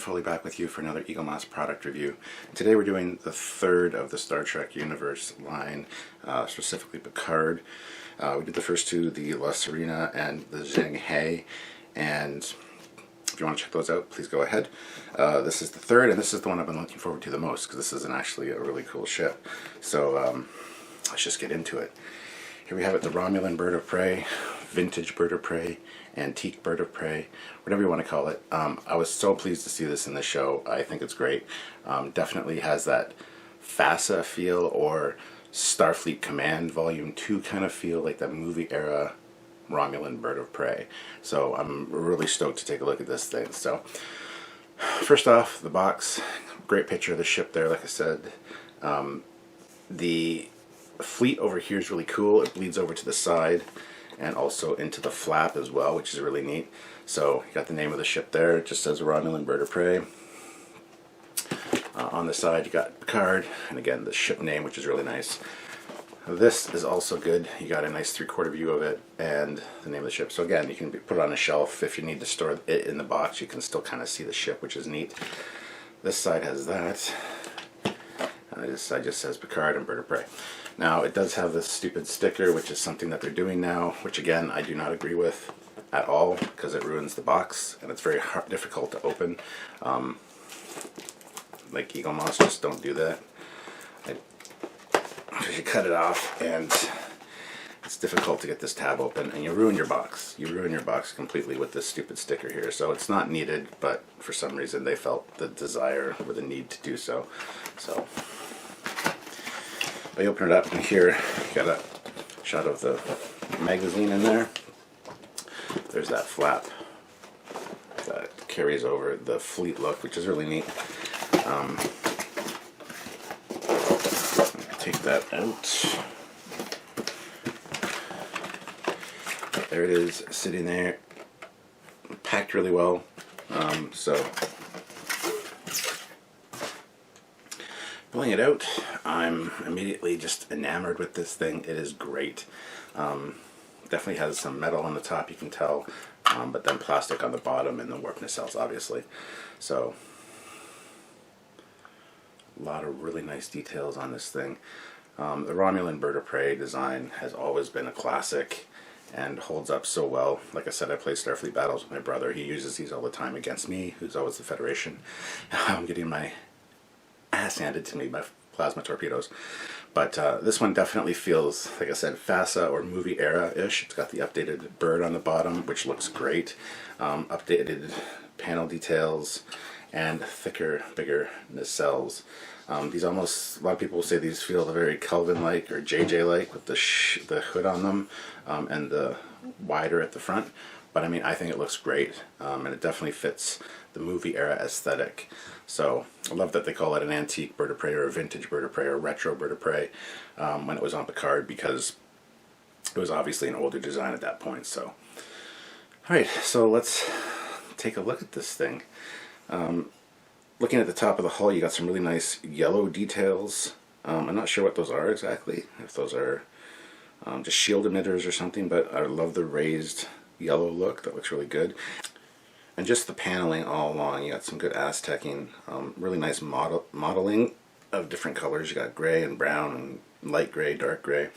Foley back with you for another Eaglemoss product review. Today we're doing the third of the Star Trek universe line, specifically Picard. We did the first two, the La Serena and the Zheng He, and if you want to check those out, please go ahead. This is the third, and this is the one I've been looking forward to the most, because this is actually a really cool ship. So let's just get into it. Here we have it, the Romulan bird of prey, vintage bird of prey, antique bird of prey, whatever you want to call it. I was so pleased to see this in the show. I think it's great. Definitely has that FASA feel or Starfleet Command Volume 2 kind of feel, like that movie era Romulan bird of prey. So I'm really stoked to take a look at this thing. So first off, the box, great picture of the ship there, like I said. The fleet over here is really cool. It bleeds over to the side and also into the flap as well, which is really neat. So you got the name of the ship there. It just says Romulan bird of prey. On the side you got Picard, and again the ship name, which is really nice. This is also good. You got a nice 3/4 view of it and the name of the ship. So again, you can put it on a shelf. If you need to store it in the box, you can still kind of see the ship, which is neat. This side has that. This side just says Picard and bird of prey. Now it does have this stupid sticker, which is something that they're doing now, which again I do not agree with at all, because it ruins the box and it's very difficult to open. Like Eaglemoss, just don't do that. You cut it off and it's difficult to get this tab open, and you ruin your box. You ruin your box completely with this stupid sticker here. So it's not needed, but for some reason they felt the desire or the need to do so. So I open it up, and here you got a shot of the magazine in there. There's that flap that carries over the fleet look, which is really neat. Take that out. There it is, sitting there, packed really well. So pulling it out, I'm immediately just enamored with this thing. It is great. Definitely has some metal on the top, you can tell, but then plastic on the bottom and the warp nacelles, obviously. So a lot of really nice details on this thing. The Romulan bird of prey design has always been a classic and holds up so well. Like I said, I play Starfleet battles with my brother. He uses these all the time against me, who's always the Federation. I'm getting my ass handed to me by plasma torpedoes. But this one definitely feels, like I said, FASA or movie era-ish. It's got the updated bird on the bottom, which looks great. Updated panel details and thicker, bigger nacelles. These almost, a lot of people will say these feel very Kelvin-like or JJ-like with the hood on them and the wider at the front. But I mean, I think it looks great, and it definitely fits the movie era aesthetic. So I love that they call it an antique bird of prey or a vintage bird of prey or retro bird of prey when it was on Picard, because it was obviously an older design at that point. So, alright, so let's take a look at this thing. Looking at the top of the hull, you got some really nice yellow details. I'm not sure what those are exactly, if those are just shield emitters or something, but I love the raised yellow look. That looks really good. And just the paneling all along, you got some good Aztecing, really nice modeling of different colors. You got gray and brown and light gray, dark gray,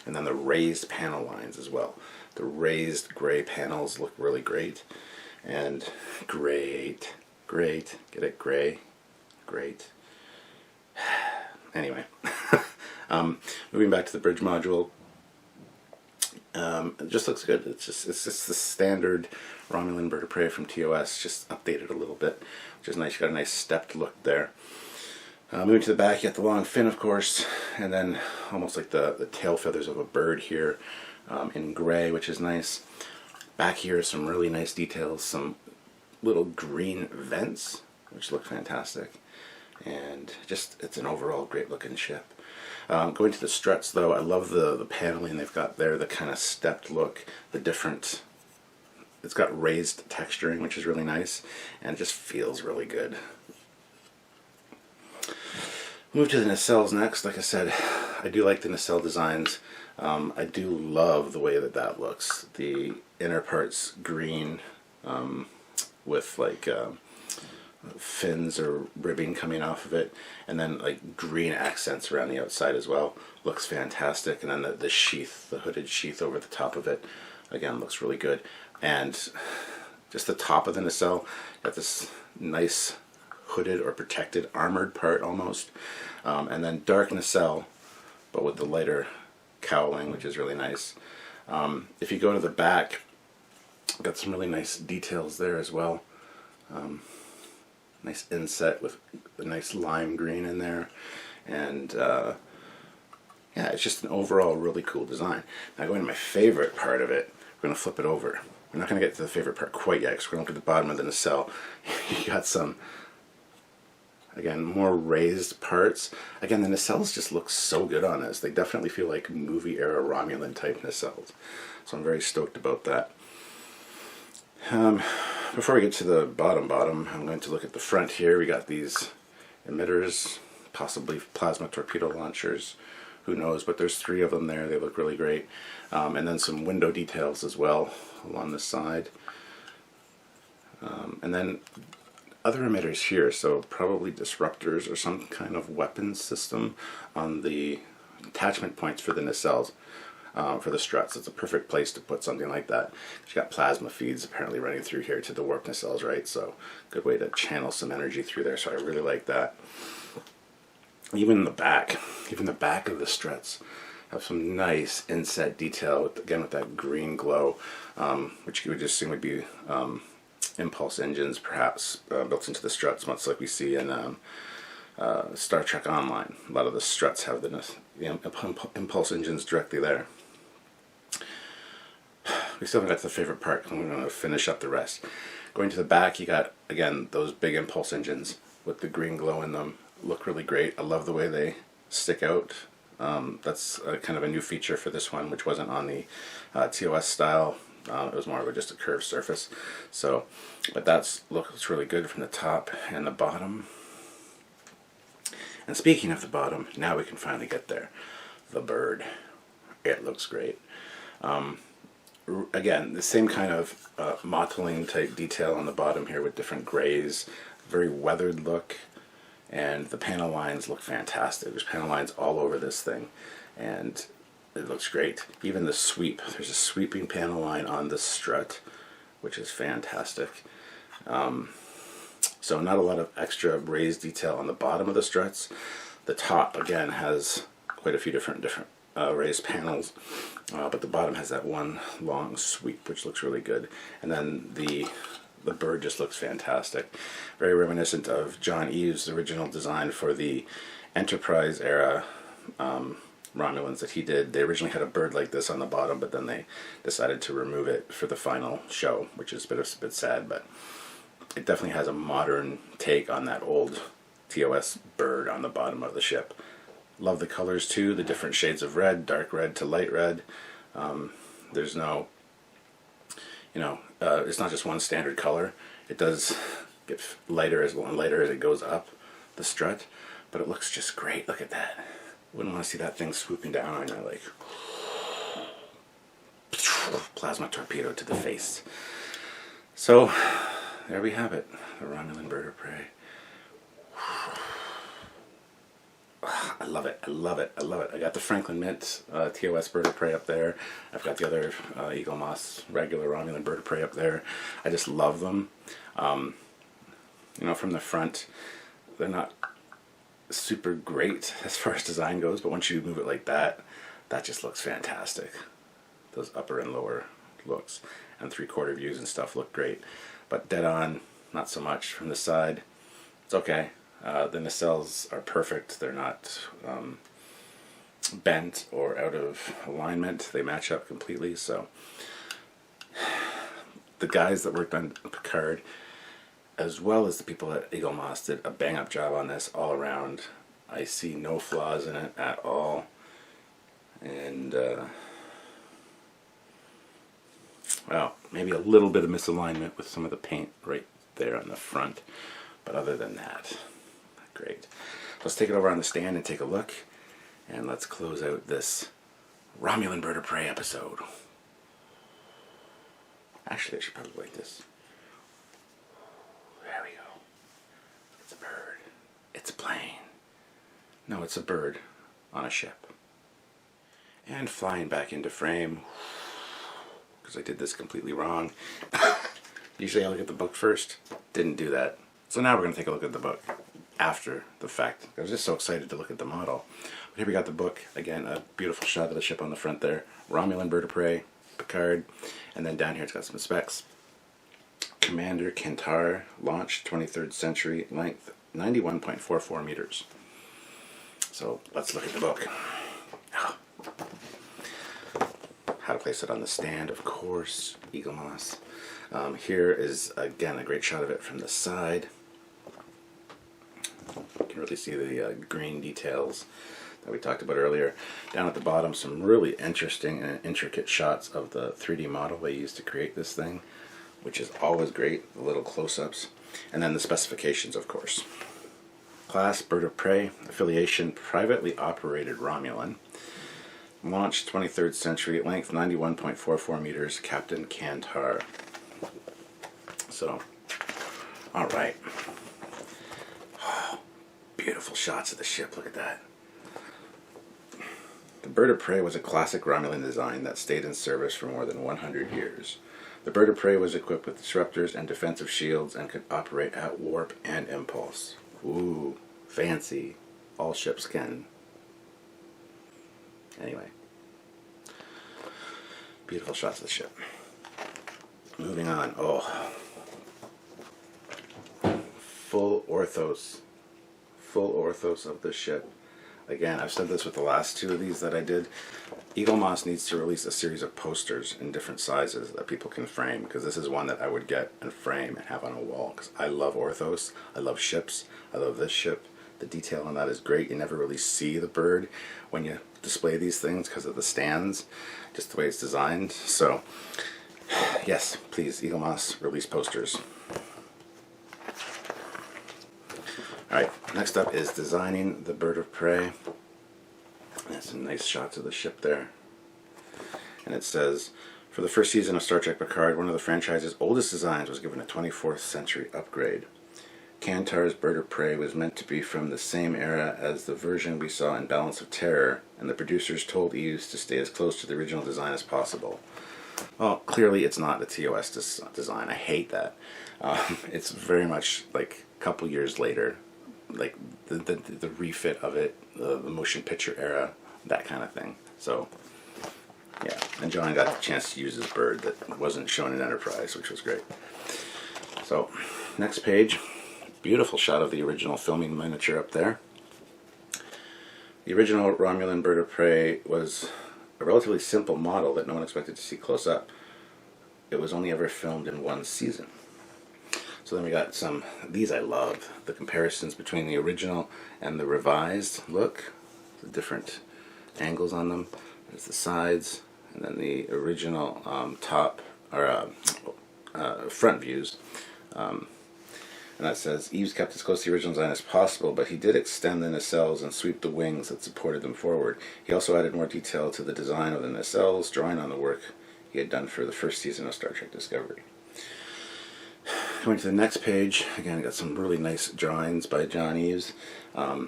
and then the raised panel lines as well. The raised gray panels look really great. And great, get it, gray, great. Anyway, moving back to the bridge module. It just looks good. It's just the standard Romulan bird of prey from TOS, just updated a little bit, which is nice. You got a nice stepped look there. Moving to the back, you got the long fin, of course, and then almost like the tail feathers of a bird here in gray, which is nice. Back here, some really nice details, some little green vents, which look fantastic, and just it's an overall great looking ship. Going to the struts though, I love the paneling they've got there, the kind of stepped look, the different, it's got raised texturing, which is really nice, and it just feels really good. Move to the nacelles next. Like I said, I do like the nacelle designs. I do love the way that looks. The inner part's green with like fins or ribbing coming off of it, and then like green accents around the outside as well. Looks fantastic. And then the sheath, the hooded sheath over the top of it, again looks really good. And just the top of the nacelle, got this nice hooded or protected armored part almost, and then dark nacelle, but with the lighter cowling, which is really nice. If you go to the back, got some really nice details there as well. Nice inset with a nice lime green in there, and yeah, it's just an overall really cool design. Now going to my favorite part of it, we're going to flip it over. We're not going to get to the favorite part quite yet, because we're going to look at the bottom of the nacelle. You got some, again, more raised parts. Again, the nacelles just look so good on this. They definitely feel like movie era Romulan type nacelles. So I'm very stoked about that. Before we get to the bottom, I'm going to look at the front here. We got these emitters, possibly plasma torpedo launchers. Who knows, but there's 3 of them there. They look really great. And then some window details as well along the side. And then other emitters here, so probably disruptors or some kind of weapon system on the attachment points for the nacelles, for the struts. It's a perfect place to put something like that. You got plasma feeds apparently running through here to the warp nacelles, right? So good way to channel some energy through there, so I really like that. Even the back of the struts have some nice inset detail, again with that green glow, which you would just assume would be impulse engines perhaps built into the struts, much like we see in Star Trek Online. A lot of the struts have the impulse engines directly there. We still haven't got to the favorite part, and we're going to finish up the rest. Going to the back, you got, again, those big impulse engines with the green glow in them. Look really great. I love the way they stick out. That's kind of a new feature for this one, which wasn't on the TOS style. It was more of just a curved surface. So, but looks really good from the top and the bottom. And speaking of the bottom, now we can finally get there. The bird. It looks great. Again, the same kind of mottling type detail on the bottom here with different grays. Very weathered look. And the panel lines look fantastic. There's panel lines all over this thing, and it looks great. Even the sweep, there's a sweeping panel line on the strut, which is fantastic. So not a lot of extra raised detail on the bottom of the struts. The top, again, has quite a few different raised panels, but the bottom has that one long sweep, which looks really good. And then the bird just looks fantastic. Very reminiscent of John Eves' original design for the Enterprise era Romulans that he did. They originally had a bird like this on the bottom, but then they decided to remove it for the final show, which is a bit sad, but it definitely has a modern take on that old TOS bird on the bottom of the ship. Love the colors too, the different shades of red, dark red to light red. There's no, it's not just one standard color. It does get lighter as it goes up the strut, but it looks just great. Look at that. Wouldn't want to see that thing swooping down on you like plasma torpedo to the face. So there we have it, the Romulan bird of prey. I love it. I love it. I love it. I got the Franklin Mint TOS bird of prey up there. I've got the other Eaglemoss regular Romulan bird of prey up there. I just love them. From the front, they're not super great as far as design goes, but once you move it like that, that just looks fantastic. Those upper and lower looks and 3/4 views and stuff look great, but dead on, not so much. From the side, it's okay. The nacelles are perfect. They're not bent or out of alignment. They match up completely. So the guys that worked on Picard, as well as the people at Eaglemoss, did a bang-up job on this all around. I see no flaws in it at all. And, well, maybe a little bit of misalignment with some of the paint right there on the front. But other than that, great. Let's take it over on the stand and take a look. And let's close out this Romulan Bird of Prey episode. Actually, I should probably like this. There we go. No, it's a bird on a ship. And flying back into frame, because I did this completely wrong. Usually I look at the book first. Didn't do that. So now we're going to take a look at the book after the fact. I was just so excited to look at the model. But here we got the book. Again, a beautiful shot of the ship on the front there. Romulan bird of prey, Picard. And then down here it's got some specs. Commander Kentar, launched 23rd century, length 91.44 meters. So let's look at the book. How to place it on the stand, of course, Eaglemoss. Here is, again, a great shot of it from the side. You can really see the green details that we talked about earlier. Down at the bottom, some really interesting and intricate shots of the 3D model they used to create this thing, which is always great, the little close-ups. And then the specifications, of course. Class, bird of prey, affiliation, privately operated Romulan. Launched 23rd century, length 91.44 meters, Captain Kentar. So, alright. Oh, beautiful shots of the ship, look at that. The bird of prey was a classic Romulan design that stayed in service for more than 100 years. The bird of prey was equipped with disruptors and defensive shields and could operate at warp and impulse. Ooh, fancy. All ships can. Anyway. Beautiful shots of the ship. Moving on. Oh. Full orthos. Full orthos of the ship. Again, I've said this with the last two of these that I did. Eaglemoss needs to release a series of posters in different sizes that people can frame, because this is one that I would get and frame and have on a wall, because I love orthos. I love ships. I love this ship. The detail on that is great. You never really see the bird when you display these things because of the stands, just the way it's designed. So, yes, please, Eaglemoss, release posters. Alright, next up is designing the bird of prey. There's some nice shots of the ship there. And it says, for the first season of Star Trek Picard, one of the franchise's oldest designs was given a 24th century upgrade. Kentar's bird of prey was meant to be from the same era as the version we saw in Balance of Terror, and the producers told Eves to stay as close to the original design as possible. Well, clearly it's not the TOS design. I hate that. It's very much like a couple years later, like the refit of it, the motion picture era, that kind of thing. So, yeah. And John got the chance to use his bird that wasn't shown in Enterprise, which was great. So, next page. Beautiful shot of the original filming miniature up there. The original Romulan bird of prey was a relatively simple model that no one expected to see close up. It was only ever filmed in one season. So then we got some, these I love, the comparisons between the original and the revised look, the different angles on them. There's the sides, and then the original top, or front views. And that says, Eves kept as close to the original design as possible, but he did extend the nacelles and sweep the wings that supported them forward. He also added more detail to the design of the nacelles, drawing on the work he had done for the first season of Star Trek Discovery. Going to the next page, again, I got some really nice drawings by John Eves. I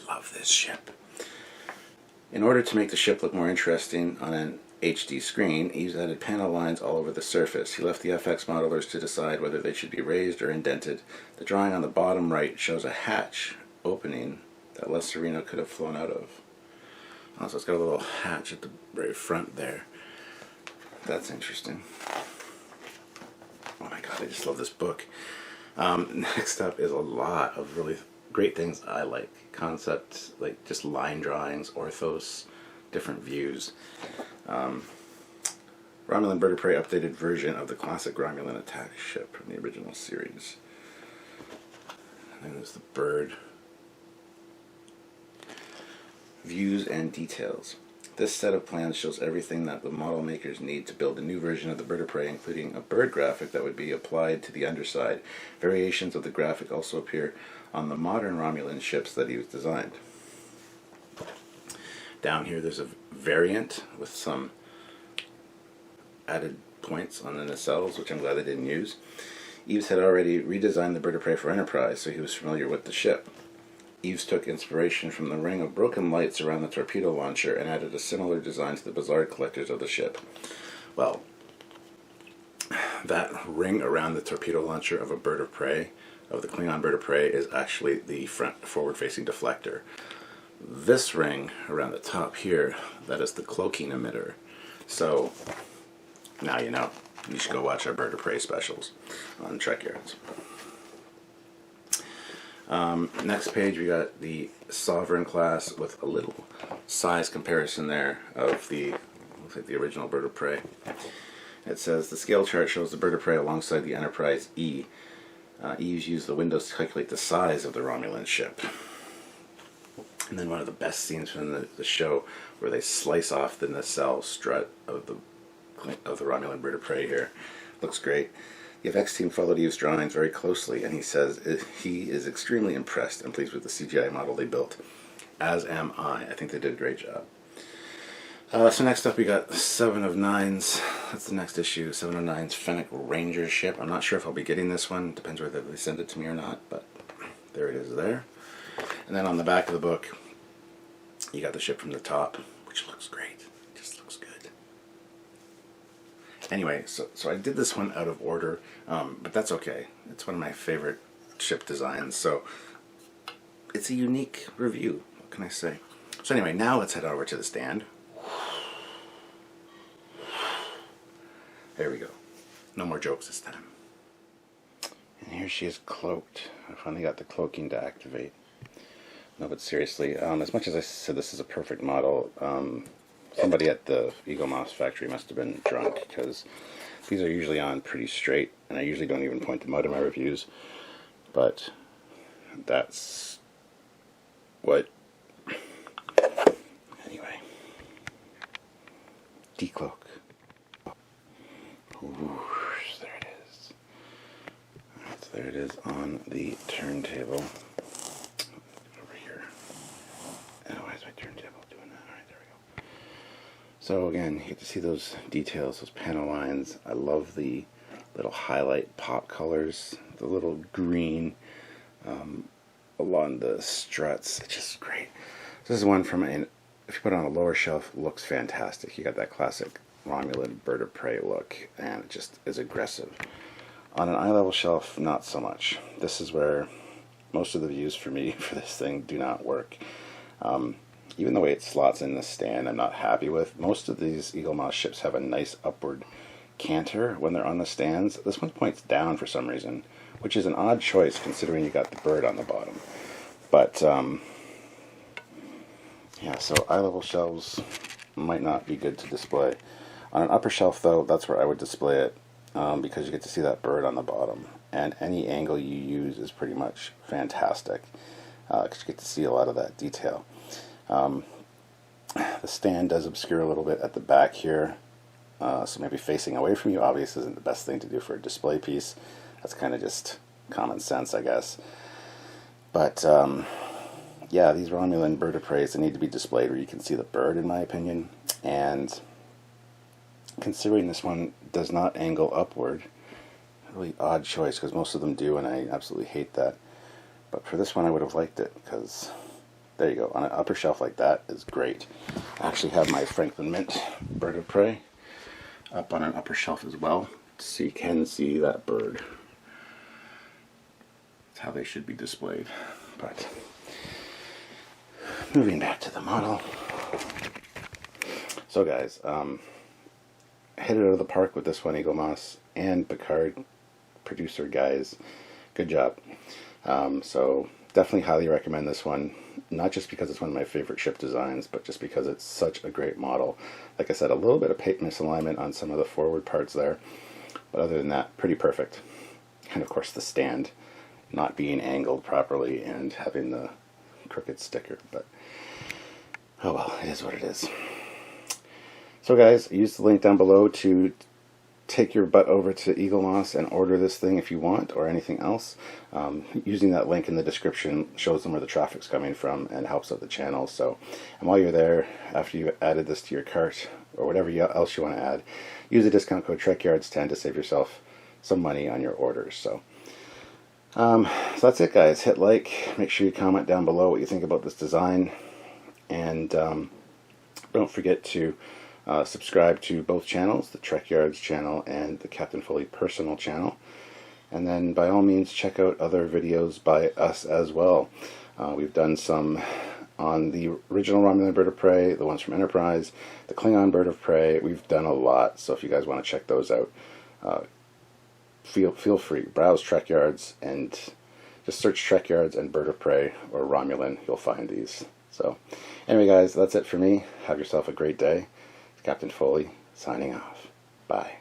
love this ship. In order to make the ship look more interesting on an HD screen, Eves added panel lines all over the surface. He left the FX modelers to decide whether they should be raised or indented. The drawing on the bottom right shows a hatch opening that Les Sereno could have flown out of. Oh, so it's got a little hatch at the very front there. That's interesting. Oh my god, I just love this book. Next up is a lot of really great things I like. Concepts, like just line drawings, orthos, different views. Romulan bird of prey updated version of the classic Romulan attack ship from the original series. And then there's the bird. Views and details. This set of plans shows everything that the model makers need to build a new version of the bird of prey, including a bird graphic that would be applied to the underside. Variations of the graphic also appear on the modern Romulan ships that he was designed. Down here there's a variant with some added points on the nacelles, which I'm glad they didn't use. Eves had already redesigned the bird of prey for Enterprise, so he was familiar with the ship. Eves took inspiration from the ring of broken lights around the torpedo launcher and added a similar design to the bizarre collectors of the ship. Well, that ring around the torpedo launcher of a bird of prey, of the Klingon bird of prey, is actually the front forward-facing deflector. This ring around the top here, that is the cloaking emitter. So, now you know. You should go watch our bird of prey specials on Trekyards. Next page, we got the Sovereign class with a little size comparison there of the, looks like the original bird of prey. It says the scale chart shows the bird of prey alongside the Enterprise E. Eves used the windows to calculate the size of the Romulan ship. And then one of the best scenes from the show, where they slice off the nacelle strut of the Romulan bird of prey here. Looks great. The FX team followed Eves' drawings very closely, and he says he is extremely impressed and pleased with the CGI model they built. As am I. I think they did a great job. So next up we got 7 of 9's. That's the next issue. 7 of 9's Fennec Ranger ship. I'm not sure if I'll be getting this one. Depends whether they send it to me or not, but there it is there. And then on the back of the book, you got the ship from the top, which looks great. It just looks good. Anyway, so I did this one out of order, but that's okay. It's one of my favorite ship designs, so it's a unique review. What can I say? So anyway, now let's head over to the stand. There we go. No more jokes this time. And here she is cloaked. I finally got the cloaking to activate. No, but seriously, as much as I said this is a perfect model, somebody at the Eaglemoss factory must have been drunk, because these are usually on pretty straight, and I usually don't even point them out in my reviews, but that's what... Anyway. Decloak. Ooh, there it is. Right, so there it is on the turntable. Over here. Oh, why is my turntable doing that? Alright, there we go. So again, you get to see those details, those panel lines. I love the little highlight pop colors, the little green along the struts. It's just great. This is one from, if you put it on a lower shelf, looks fantastic. You got that classic Romulan bird of prey look, and it just is aggressive. On an eye level shelf, not so much. This is where most of the views for me for this thing do not work. Even the way it slots in the stand, I'm not happy with. Most of these Eaglemoss ships have a nice upward canter when they're on the stands. This one points down for some reason, which is an odd choice considering you got the bird on the bottom. But yeah, so eye level shelves might not be good to display. On an upper shelf, though, that's where I would display it, because you get to see that bird on the bottom, and any angle you use is pretty much fantastic, because you get to see a lot of that detail. The stand does obscure a little bit at the back here, so maybe facing away from you obviously isn't the best thing to do for a display piece. That's kind of just common sense, I guess. But yeah, these Romulan bird of prey, they need to be displayed where you can see the bird, in my opinion. And considering this one does not angle upward, really odd choice, because most of them do, and I absolutely hate that. But for this one, I would have liked it, because there you go. On an upper shelf like that is great. I actually have my Franklin Mint bird of prey up on an upper shelf as well, so you can see that bird. That's how they should be displayed. But moving back to the model. So guys, hit it out of the park with this one, Eaglemoss and Picard producer guys. Good job. So definitely highly recommend this one, not just because it's one of my favorite ship designs, but just because it's such a great model. Like I said, a little bit of paint misalignment on some of the forward parts there, but other than that, pretty perfect. And of course the stand not being angled properly and having the crooked sticker, but oh well, it is what it is. So guys, use the link down below to take your butt over to Eaglemoss and order this thing if you want, or anything else. Using that link in the description shows them where the traffic's coming from and helps out the channel. So, and while you're there, after you've added this to your cart, or whatever else you want to add, use the discount code Trekyards10 to save yourself some money on your orders. So, So that's it, guys. Hit like. Make sure you comment down below what you think about this design. And don't forget to subscribe to both channels, the Trekyards channel and the Captain Foley personal channel. And then by all means check out other videos by us as well. We've done some on the original Romulan Bird of Prey, the ones from Enterprise, the Klingon Bird of Prey. We've done a lot, so if you guys want to check those out, feel free. Browse Trekyards and just search Trekyards and Bird of Prey or Romulan. You'll find these. So anyway, guys, that's it for me. Have yourself a great day. It's Captain Foley signing off. Bye.